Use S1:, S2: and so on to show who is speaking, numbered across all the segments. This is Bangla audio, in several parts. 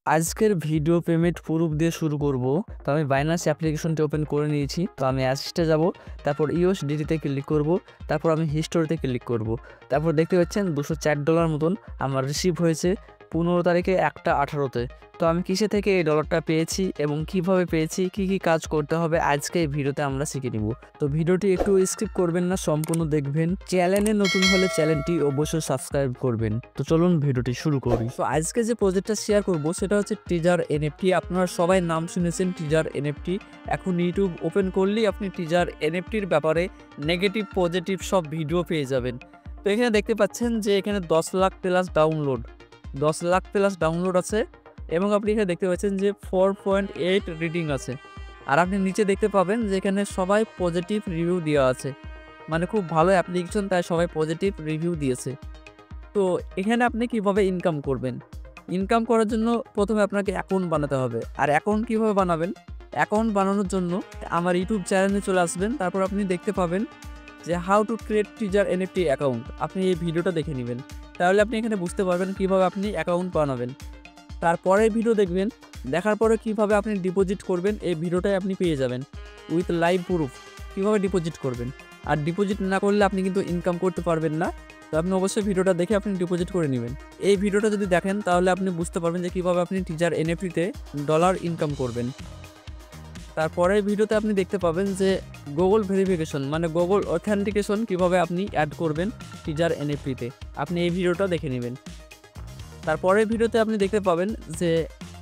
S1: আজকের ভিডিও পেমেন্ট প্রুফ দিয়ে শুরু করব। তো আমি বাইন্যান্স অ্যাপ্লিকেশনটি ওপেন করে নিয়েছি। তো আমি অ্যাসিস্টে যাব, তারপর ইউএসডিটিতে ক্লিক করব, তারপর আমি হিস্টোরিতে ক্লিক করব। তারপর দেখতে পাচ্ছেন $204 মতন আমার রিসিভ হয়েছে 15 তারিখে 1:18-তে। তো আমি কিসে থেকে এই ডলারটা পেয়েছি এবং কিভাবে পেয়েছি, কি কি কাজ করতে হবে আজকে এই ভিডিওতে আমরা শিখে নিব। তো ভিডিওটি একটু স্কিপ করবেন না, সম্পূর্ণ দেখবেন। চ্যানেলে নতুন হলে চ্যানেলটি অবশ্যই সাবস্ক্রাইব করবেন। তো চলুন ভিডিওটি শুরু করি। তো আজকে যে প্রজেক্টটা শেয়ার করব সেটা হচ্ছে টিজার এনএফটি। আপনারা সবাই নাম শুনেছেন টিজার এনএফটি। এখন ইউটিউব ওপেন করলেই আপনি টিজার এনএফটির ব্যাপারে নেগেটিভ পজিটিভ সব ভিডিও পেয়ে যাবেন। তো এখানে দেখতে পাচ্ছেন যে এখানে 10 lakh plus download, 10 lakh plus download আছে এবং আপনি এখানে দেখতে পাচ্ছেন যে 4.8 রিডিং আছে। আর আপনি নিচে দেখতে পাবেন যে এখানে সবাই পজিটিভ রিভিউ দেওয়া আছে, মানে খুব ভালো অ্যাপ্লিকেশন, তাই সবাই পজিটিভ রিভিউ দিয়েছে। তো এখানে আপনি কিভাবে ইনকাম করবেন? ইনকাম করার জন্য প্রথমে আপনাকে অ্যাকাউন্ট বানাতে হবে। আর অ্যাকাউন্ট কিভাবে বানাবেন? অ্যাকাউন্ট বানানোর জন্য আমার ইউটিউব চ্যানেলে চলে আসবেন, তারপর আপনি দেখতে পাবেন যে how to create teaser NFT account. আপনি এই ভিডিওটা দেখে নেবেন, তাহলে আপনি এখানে বুঝতে পারবেন কিভাবে আপনি অ্যাকাউন্ট বানাবেন। তারপরে ভিডিও দেখবেন, দেখার পরে কিভাবে আপনি ডিপোজিট করবেন এই ভিডিওটাই আপনি পেয়ে যাবেন উইথ লাইভ প্রুফ কীভাবে ডিপোজিট করবেন। আর ডিপোজিট না করলে আপনি কিন্তু ইনকাম করতে পারবেন না। তো আপনি অবশ্যই ভিডিওটা দেখে আপনি ডিপোজিট করে নেবেন। এই ভিডিওটা যদি দেখেন তাহলে আপনি বুঝতে পারবেন যে কীভাবে আপনি টিজার এনএফটিতে ডলার ইনকাম করবেন। তারপরের ভিডিওতে আপনি দেখতে পাবেন যে গুগল ভেরিফিকেশন মানে গুগল অথেন্টিকেশন কীভাবে আপনি অ্যাড করবেন টিজার এনএফটিতে। আপনি এই ভিডিওটা দেখে নেবেন। তারপরের ভিডিওতে আপনি দেখতে পাবেন যে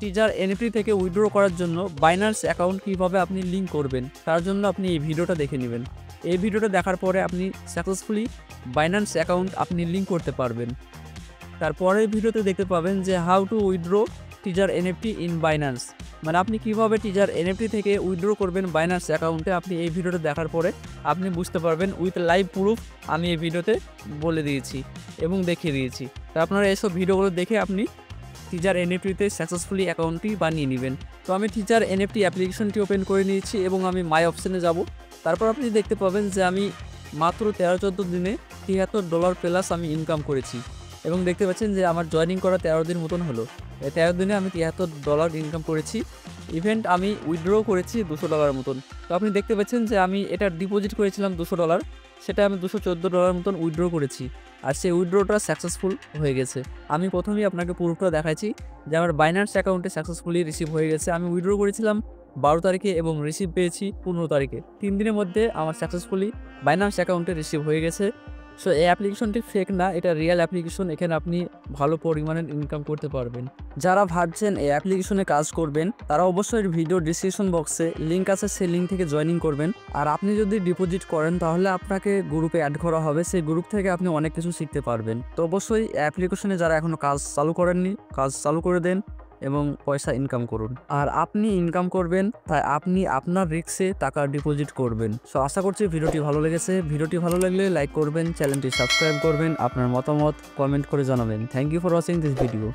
S1: টিজার এনএফটি থেকে উইথড্র করার জন্য বাইন্যান্স অ্যাকাউন্ট কীভাবে আপনি লিঙ্ক করবেন, তার জন্য আপনি এই ভিডিওটা দেখে নেবেন। এই ভিডিওটা দেখার পরে আপনি সাকসেসফুলি বাইন্যান্স অ্যাকাউন্ট আপনি লিঙ্ক করতে পারবেন। তারপরের ভিডিওতে দেখতে পাবেন যে how to withdraw teaser NFT in Binance, মানে আপনি কীভাবে টিজার এনএফটি থেকে উইথড্র করবেন বাইন্যান্স অ্যাকাউন্টে। আপনি এই ভিডিওটা দেখার পরে আপনি বুঝতে পারবেন উইথ লাইভ প্রুফ। আমি এই ভিডিওতে বলে দিয়েছি এবং দেখিয়ে দিয়েছি। তো আপনারা এসব ভিডিওগুলো দেখে আপনি টিজার এনএফটিতে সাকসেসফুলি অ্যাকাউন্টটি বানিয়ে নেবেন। তো আমি টিজার এনএফটি অ্যাপ্লিকেশনটি ওপেন করে নিয়েছি এবং আমি মাই অপশানে যাব। তারপর আপনি দেখতে পাবেন যে আমি মাত্র 13-14 দিনে $73 প্লাস আমি ইনকাম করেছি এবং দেখতে পাচ্ছেন যে আমার জয়েনিং করা 13 দিন মতন হলো। এই 13 দিনে আমি $73 ইনকাম করেছি। ইভেন্ট আমি উইথড্র করেছি $200 মতন। তো আপনি দেখতে পাচ্ছেন যে আমি এটা ডিপোজিট করেছিলাম $200, সেটা আমি $214 মতন উইথড্র করেছি। আর সেই উইথড্রটা সাকসেসফুল হয়ে গেছে। আমি প্রথমেই আপনাকে প্রুফটা দেখাচ্ছি যে আমার বাইন্যান্স অ্যাকাউন্টে সাকসেসফুলি রিসিভ হয়ে গেছে। আমি উইথড্র করেছিলাম 12 তারিখে এবং রিসিভ পেয়েছি 15 তারিখে। 3 দিনের মধ্যে আমার সাকসেসফুলি বাইন্যান্স অ্যাকাউন্টে রিসিভ হয়ে গেছে। সো এই অ্যাপ্লিকেশনটি ফেক না, এটা রিয়েল অ্যাপ্লিকেশন। এখানে আপনি ভালো পরিমাণের ইনকাম করতে পারবেন। যারা ভাবছেন এই অ্যাপ্লিকেশনে কাজ করবেন তারা অবশ্যই ভিডিও ডিসক্রিপশন বক্সে লিঙ্ক আছে, সেই লিঙ্ক থেকে জয়েনিং করবেন। আর আপনি যদি ডিপোজিট করেন তাহলে আপনাকে গ্রুপে অ্যাড করা হবে, সেই গ্রুপ থেকে আপনি অনেক কিছু শিখতে পারবেন। তো অবশ্যই অ্যাপ্লিকেশনে যারা এখনও কাজ চালু করেননি কাজ চালু করে দেন এবং পয়সা ইনকাম করুন। আর আপনি ইনকাম করবেন তাই আপনি আপনার রিস্কে টাকা ডিপোজিট করবেন। সো আশা করছি ভিডিওটি ভালো লেগেছে। ভিডিওটি ভালো লাগলে লাইক করবেন, চ্যানেলটি সাবস্ক্রাইব করবেন, আপনার মতামত কমেন্ট করে জানাবেন। Thank you for watching this video.